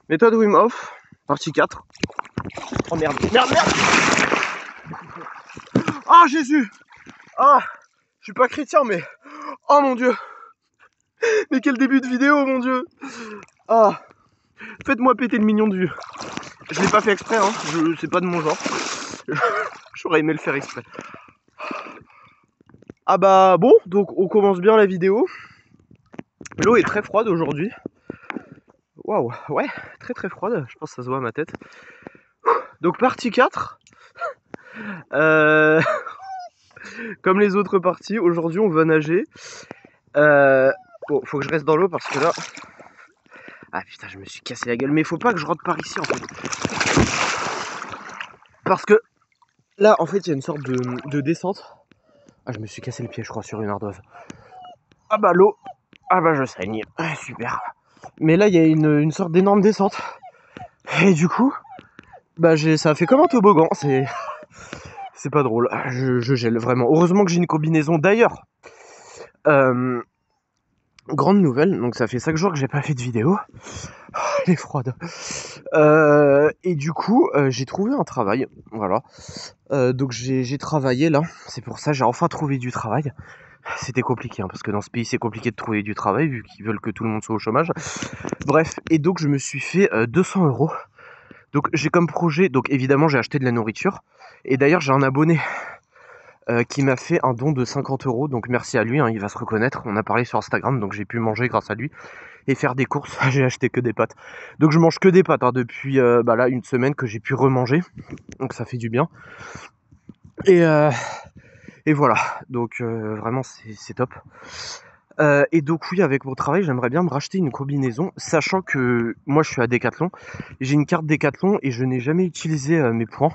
Méthode Wim Hof, partie 4. Oh merde, merde, merde. Ah Jésus. Ah, je suis pas chrétien mais... Oh mon Dieu. Mais quel début de vidéo, mon Dieu. Ah, faites-moi péter le million de vues. Je l'ai pas fait exprès, hein. C'est pas de mon genre. J'aurais aimé le faire exprès. Ah bah bon, donc on commence bien la vidéo. L'eau est très froide aujourd'hui. Waouh, ouais, très très froide. Je pense que ça se voit à ma tête. Donc partie 4. Comme les autres parties, aujourd'hui on va nager. Bon, faut que je reste dans l'eau parce que là... Ah putain, je me suis cassé la gueule. Mais faut pas que je rentre par ici en fait. Parce que là, en fait, il y a une sorte de descente. Ah, je me suis cassé le pied, je crois, sur une ardoise. Ah bah l'eau. Ah bah je saigne. Ah, super. Mais là, il y a une sorte d'énorme descente. Et du coup, bah ça a fait comme un toboggan. C'est pas drôle. Je gèle vraiment. Heureusement que j'ai une combinaison d'ailleurs. Grande nouvelle, donc ça fait 5 jours que j'ai pas fait de vidéo. Elle est froide. Et du coup, j'ai trouvé un travail. Voilà. Donc j'ai travaillé là. C'est pour ça j'ai enfin trouvé du travail. C'était compliqué, hein, parce que dans ce pays c'est compliqué de trouver du travail vu qu'ils veulent que tout le monde soit au chômage. Bref, et donc je me suis fait 200 €. Donc j'ai comme projet, donc évidemment j'ai acheté de la nourriture. Et d'ailleurs j'ai un abonné qui m'a fait un don de 50 €. Donc merci à lui, hein, il va se reconnaître. On a parlé sur Instagram, donc j'ai pu manger grâce à lui. Et faire des courses, j'ai acheté que des pâtes. Donc je mange que des pâtes, hein, depuis là une semaine que j'ai pu remanger. Donc ça fait du bien. Et voilà, donc vraiment c'est top. Et donc oui, avec mon travail, j'aimerais bien me racheter une combinaison, sachant que moi je suis à Decathlon, j'ai une carte Decathlon et je n'ai jamais utilisé mes points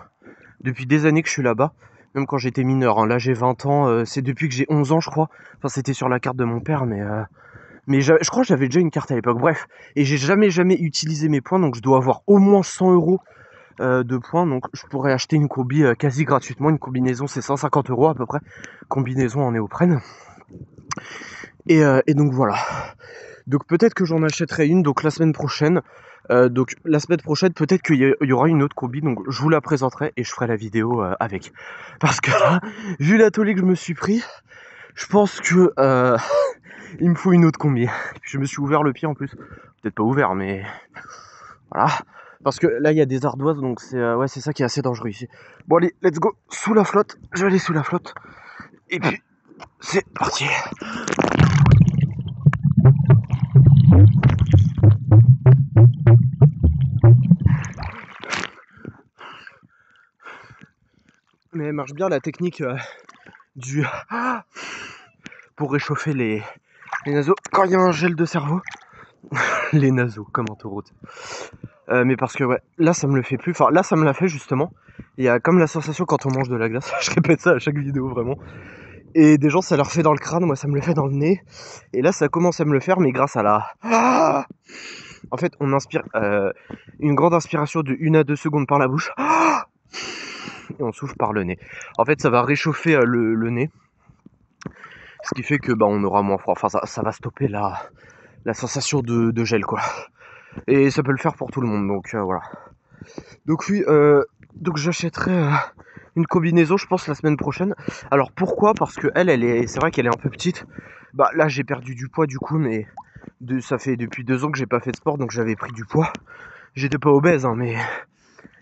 depuis des années que je suis là-bas, même quand j'étais mineur, hein. Là j'ai 20 ans, c'est depuis que j'ai 11 ans je crois, enfin c'était sur la carte de mon père, mais je crois que j'avais déjà une carte à l'époque, bref, et j'ai jamais utilisé mes points, donc je dois avoir au moins 100 € de points, donc je pourrais acheter une combi quasi gratuitement. Une combinaison c'est 150 € à peu près, combinaison en néoprène. Et donc voilà. Donc peut-être que j'en achèterai une donc la semaine prochaine. Donc la semaine prochaine peut-être qu'il y aura une autre combi, donc je vous la présenterai et je ferai la vidéo avec. Parce que là, vu l'atelier que je me suis pris, je pense que il me faut une autre combi. Je me suis ouvert le pied en plus. Peut-être pas ouvert mais voilà. Parce que là il y a des ardoises, donc ouais, c'est ça qui est assez dangereux ici. Bon allez, let's go, sous la flotte. Je vais aller sous la flotte. Et puis c'est parti. Mais elle marche bien la technique du pour réchauffer les naseaux quand il y a un gel de cerveau. Les naseaux comme en taureau. Mais parce que ouais, là ça me le fait plus. Enfin là ça me l'a fait justement. Il y a comme la sensation quand on mange de la glace. Je répète ça à chaque vidéo vraiment. Et des gens ça leur fait dans le crâne, moi ça me le fait dans le nez. Et là ça commence à me le faire, mais grâce à la... En fait on inspire une grande inspiration de 1 à 2 secondes par la bouche. Et on souffle par le nez. En fait ça va réchauffer le nez. Ce qui fait que bah on aura moins froid. Enfin ça va stopper la sensation de gel quoi. Et ça peut le faire pour tout le monde, donc voilà. Donc oui, donc j'achèterai une combinaison, je pense, la semaine prochaine. Alors pourquoi? Parce que c'est vrai qu'elle est un peu petite. Bah là j'ai perdu du poids du coup, mais ça fait depuis 2 ans que j'ai pas fait de sport, donc j'avais pris du poids. J'étais pas obèse, hein, mais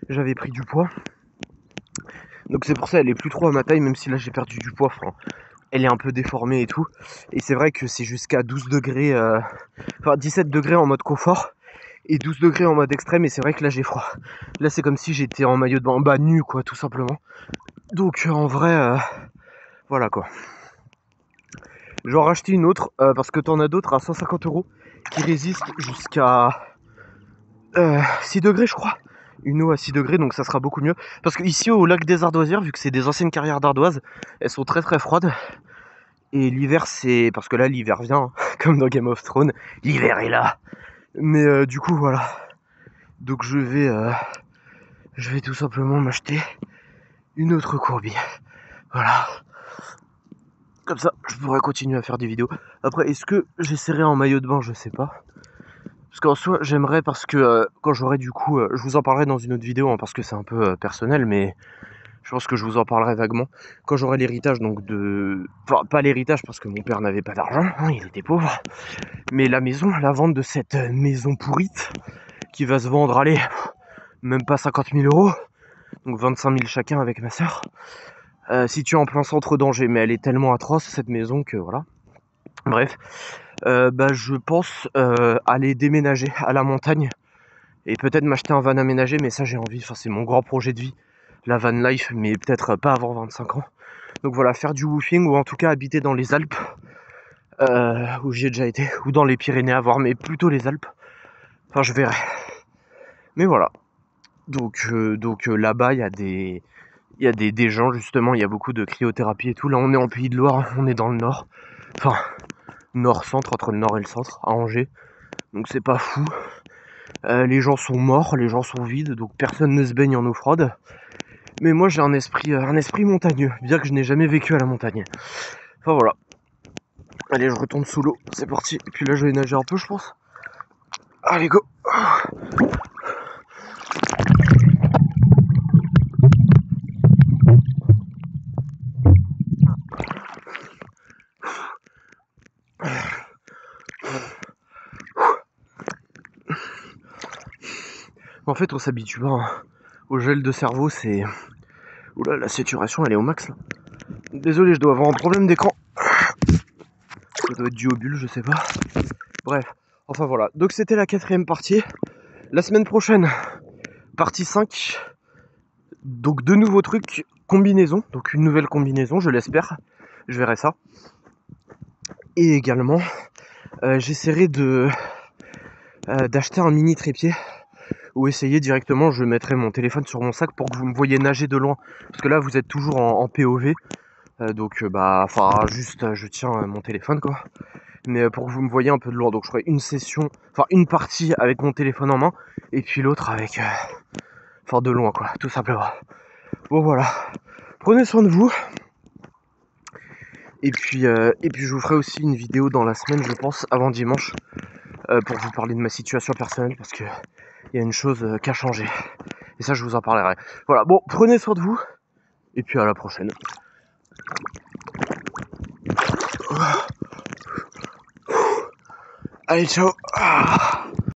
j'avais pris du poids. Donc c'est pour ça elle est plus trop à ma taille, même si là j'ai perdu du poids. Enfin, elle est un peu déformée et tout. Et c'est vrai que c'est jusqu'à 12 degrés, enfin 17 degrés en mode confort. Et 12 degrés en mode extrême, et c'est vrai que là j'ai froid. Là c'est comme si j'étais en maillot de bain, bah nu quoi, tout simplement. Donc en vrai, voilà quoi. J'en racheté une autre, parce que t'en as d'autres à 150 € qui résistent jusqu'à 6 degrés je crois. Une eau à 6 degrés, donc ça sera beaucoup mieux. Parce que ici au lac des Ardoisières, vu que c'est des anciennes carrières d'ardoises, elles sont très très froides. Et l'hiver c'est... Parce que là l'hiver vient, hein, comme dans Game of Thrones, l'hiver est là. Mais du coup voilà. Donc je vais tout simplement m'acheter une autre courbi. Voilà. Comme ça, je pourrais continuer à faire des vidéos. Après, est-ce que j'essaierai en maillot de bain? Je sais pas. Parce qu'en soi, j'aimerais parce que quand j'aurai du coup, je vous en parlerai dans une autre vidéo hein, parce que c'est un peu personnel, mais je pense que je vous en parlerai vaguement. Quand j'aurai l'héritage, donc de... Enfin, pas l'héritage parce que mon père n'avait pas d'argent, hein, il était pauvre. Mais la maison, la vente de cette maison pourrite qui va se vendre, allez, même pas 50 000 euros. Donc 25 000 chacun avec ma soeur. Située en plein centre d'Angers, mais elle est tellement atroce cette maison que voilà. Bref, je pense aller déménager à la montagne et peut-être m'acheter un van aménagé, mais ça j'ai envie, enfin c'est mon grand projet de vie, la van life, mais peut-être pas avant 25 ans. Donc voilà, faire du woofing ou en tout cas habiter dans les Alpes, où j'ai déjà été, ou dans les Pyrénées à voir, mais plutôt les Alpes. Enfin je verrai. Mais voilà. Donc là-bas il y a des gens justement, il y a beaucoup de cryothérapie et tout. Là on est en Pays de Loire, on est dans le nord. Enfin, nord-centre, entre le nord et le centre, à Angers. Donc c'est pas fou. Les gens sont morts, les gens sont vides, donc personne ne se baigne en eau froide. Mais moi j'ai un esprit montagneux, bien que je n'ai jamais vécu à la montagne. Enfin voilà. Allez, je retourne sous l'eau, c'est parti. Et puis là je vais nager un peu je pense. Allez go. En fait on s'habitue pas hein. Au gel de cerveau, c'est... Oula, la saturation elle est au max là. Désolé, je dois avoir un problème d'écran. Ça doit être dû au bulle, je sais pas. Bref, enfin voilà. Donc c'était la 4e partie. La semaine prochaine, partie 5. Donc 2 nouveaux trucs, combinaison. Donc une nouvelle combinaison, je l'espère. Je verrai ça. Et également, j'essaierai d'acheter un mini trépied. Ou essayer directement, je mettrai mon téléphone sur mon sac pour que vous me voyez nager de loin. Parce que là, vous êtes toujours en POV. Juste, je tiens mon téléphone, quoi. Mais pour que vous me voyez un peu de loin. Donc je ferai une session, enfin une partie avec mon téléphone en main. Et puis l'autre avec... de loin, quoi, tout simplement. Bon, voilà. Prenez soin de vous. Et puis je vous ferai aussi une vidéo dans la semaine, je pense, avant dimanche. Pour vous parler de ma situation personnelle. Parce que... il y a une chose qui a changé. Et ça, je vous en parlerai. Voilà, bon, prenez soin de vous. Et puis à la prochaine. Allez, ciao.